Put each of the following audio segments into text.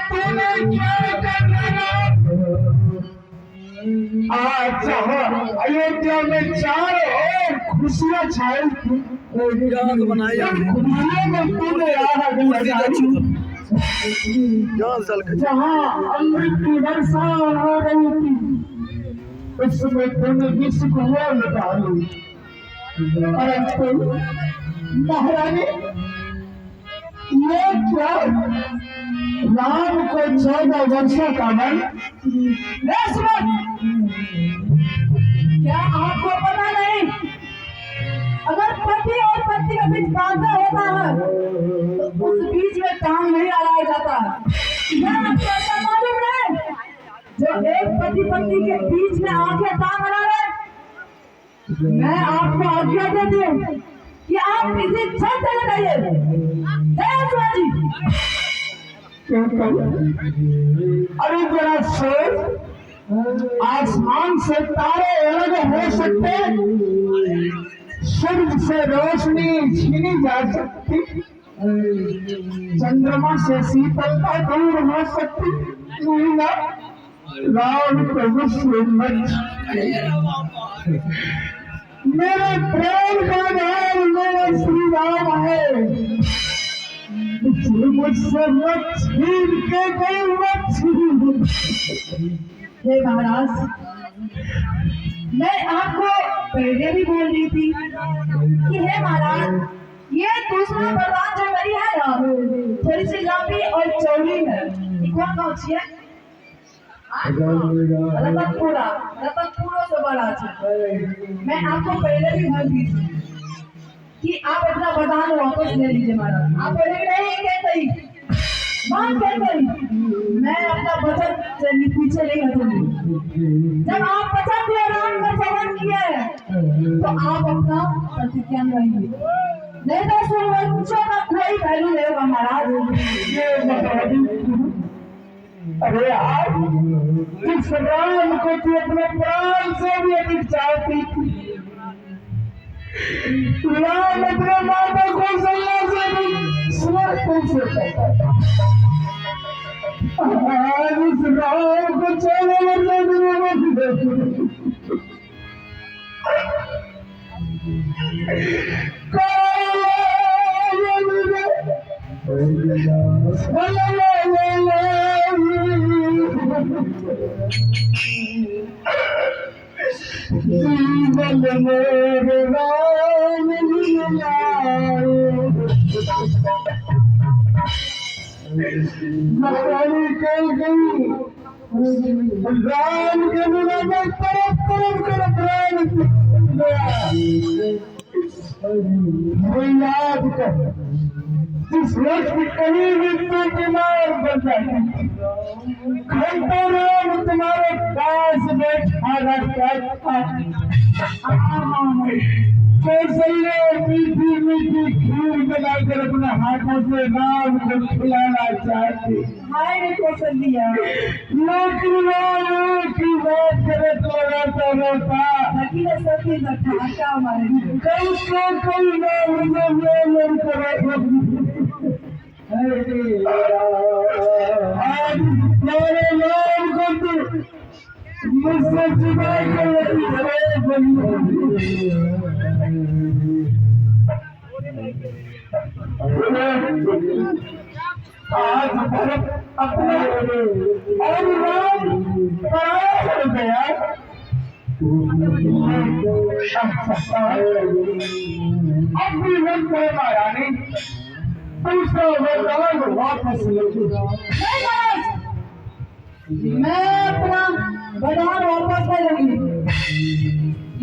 तूने क्या कर डाला? आज अयोध्या में चारों ओर खुशियां छाई थी, खुशियों में तूने आग लगाई। जहाँ अमृत की वर्षा हो रही थी, उसमें तूने विष घोल डाली। परंतु महारानी, ये क्या? राम को 14 वर्षों का वन। क्या आपको पता नहीं, अगर पति और पत्नी के बीच बाधा होता है तो उस बीच में टांग नहीं अड़ाया जाता है। क्या आपको ऐसा मालूम है? जो एक पति पत्नी के बीच में आके टांग अड़ा रहे, मैं आपको आज्ञा देती हूँ कि आप इसी क्षण चले जाइए। अरे जरा सोच, आसमान से तारे अलग हो सकते, सूरज से रोशनी छीनी जा सकती, चंद्रमा से शीतलता दूर हो सकती, नहीं ना? राम प्रभु श्रीमत मेरे प्रेम का नाम मेरा श्री राम है। मुझसे मत छीन के गई, मत छीन। हे महाराज, मैं आपको पहले भी बोल रही थी कि हे महाराज, ये दूसरा वरदान जो मेरी है ना, थोड़ी सी लंबी और चौड़ी है। कौन कौन सी है? रतनपुरा से बड़ा है। मैं आपको पहले भी बोल दी थी कि आप अपना वरदान वापस ले लीजिए महाराज। आप पहले नहीं कहते मान कहते, मैं अपना वचन से पीछे नहीं हटूंगी। जब आप वचन दिए, राम का सेवन किए, तो आप अपना प्रतिज्ञा रहेंगे, नहीं तो सूर्यवंशों का कोई पहलू नहीं होगा महाराज। अरे यार, इस राम को तू अपने प्राण से भी अधिक चाहती थी। राम अपने माता को सल्ला से भी समर्पण से कहता था। आज इस राम को चले जीवन मेरे राम राम के बिना मैं तरफ तरफ कर प्राण याद कर, जिस वक्त कहीं मृत्यु की मार बन जाती, घंटों राम तुम्हारे पास बैठा रहता था। कौशल्या मीठी मीठी खीर बनाकर अपने हाथों से राम को खिलाना चाहती। हाय रे कौशल्या, लेकिन राम की बात करे तो रोता रोता सखी ठाका हमारे कई नाम आज मेरे नाम को तू मुझसे जुदा कर आज भरत अपना और राम पराया हो गया। अब भी मन को महारानी दूसरा वरदान वापस लेके जाओ। मैं अपना वरदान वापस ले लूंगी।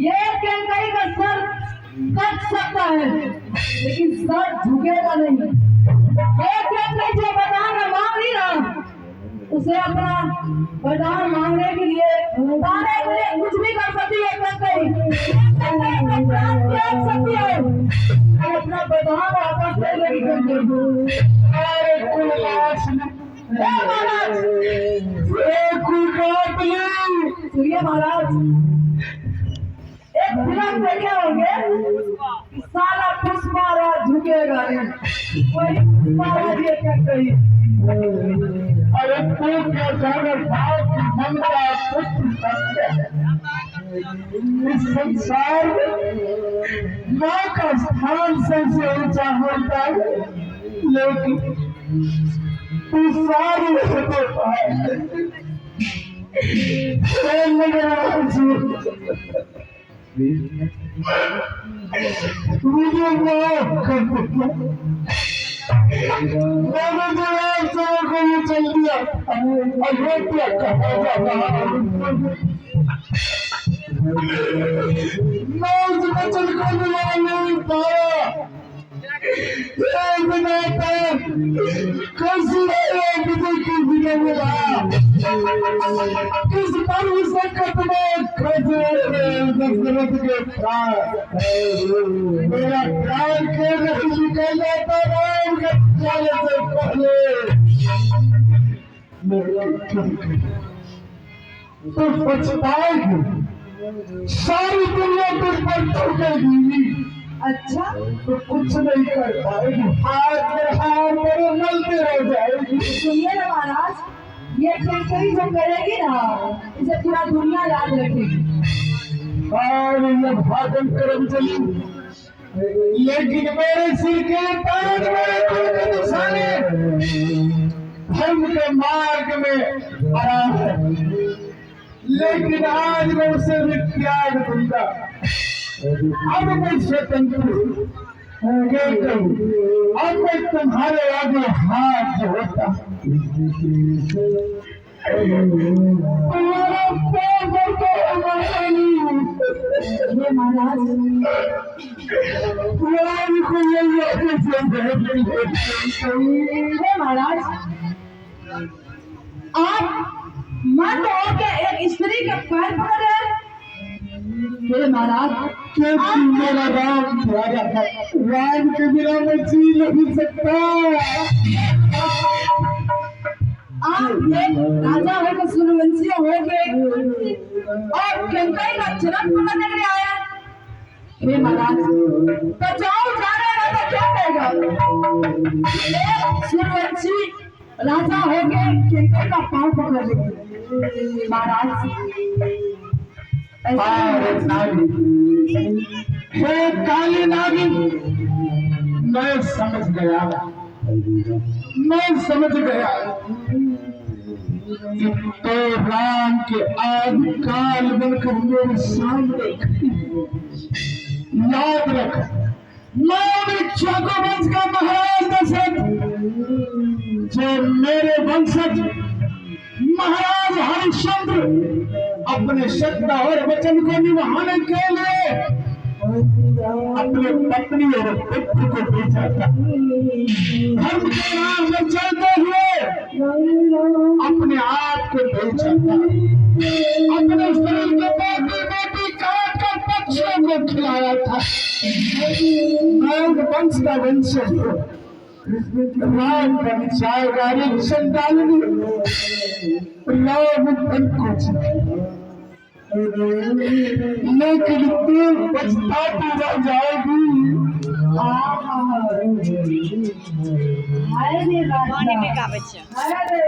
ये केंकई का सर कट सकता है, लेकिन सर झुकेगा नहीं। एक केंकई जो वरदान मांग रही ना, उसे अपना वरदान मांगने के लिए पाने के लिए कुछ भी कर सकती है। केंकई प्राण त्याग सकती है, अपना वरदान वापस ले लेगी। अरे कुलवास सुनिए महाराज, एक फिल्म देखे होंगे, साला पुष्पा झुके झुकेगा नहीं। वही महाराज ये कहते हैं। अरे तू क्या जाने बाप की ममता पुत्र सत्य है। इस संसार में माँ का स्थान सबसे ऊंचा होता है, लेकिन तू सारी होते पाए मुझे माफ कर दो। मैंने जवाब से को ये चल दिया अयोध्या कहा जाता मैं उस वचन को निभा नहीं पाया। किस पर संकट में दशरथ के प्राण मेरा प्राण के नहीं निकल जाता राम के जाने से पहले तो पछताएगी। सारी दुनिया तुझ पर टूटेगी। अच्छा तो कुछ नहीं कर पाएगी। हाथ में हाथ मेरे मलते रह जाएगी। सुनिए ना महाराज, ये केकरी जो करेगी ना, इसे पूरा दुनिया याद रखेगी। और ये भागम करम चली, लेकिन मेरे सिर के ताज मेरे दिल के निशाने धर्म के मार्ग में आराम है। लेकिन आज मैं उसे भी त्याग दूंगा। अब मैं स्वतंत्र हूँ। अब मैं तुम्हारे आगे हाथ जोड़ता तुम्हारा पैर पड़ता है महाराज। महाराज आप मर्द हो के एक स्त्री के पैर पकड़ रहे हैं। महाराज मेरा राम प्यारा है, राम के बिना मैं जी नहीं सकता। आप एक राजा होकर सूर्यवंशी हो गए और केकई का चरण पकड़ने के लिए आया। हे महाराज तो जाओ, जा रहे राजा क्या कहेगा। एक सूर्यवंशी राजा हो गए केकई का पांव पकड़ लेंगे। महाराज हे काली नागिन, मैं समझ गया तो राम के आदि काल बनकर मेरे सामने खड़ी है। याद रख, मैं इक्ष्वाकु वंश का महाराज दशरथ, जो मेरे वंशज महाराज हरिश्चंद्र अपने शब्द और वचन को निभाने के लिए अपने पत्नी और पुत्र को भेजा था। धर्म के नाम में चलते हुए अपने आप को भेजा था। अपने शरीर के बेटी बेटी काट कर पक्षियों को खिलाया था। मैं वंश का वंशज हूँ। राम बन जाएगा एक संताननी राम बन को, लेकिन तू पछताती रह जाएगी। हाय रे राजा, हाय रे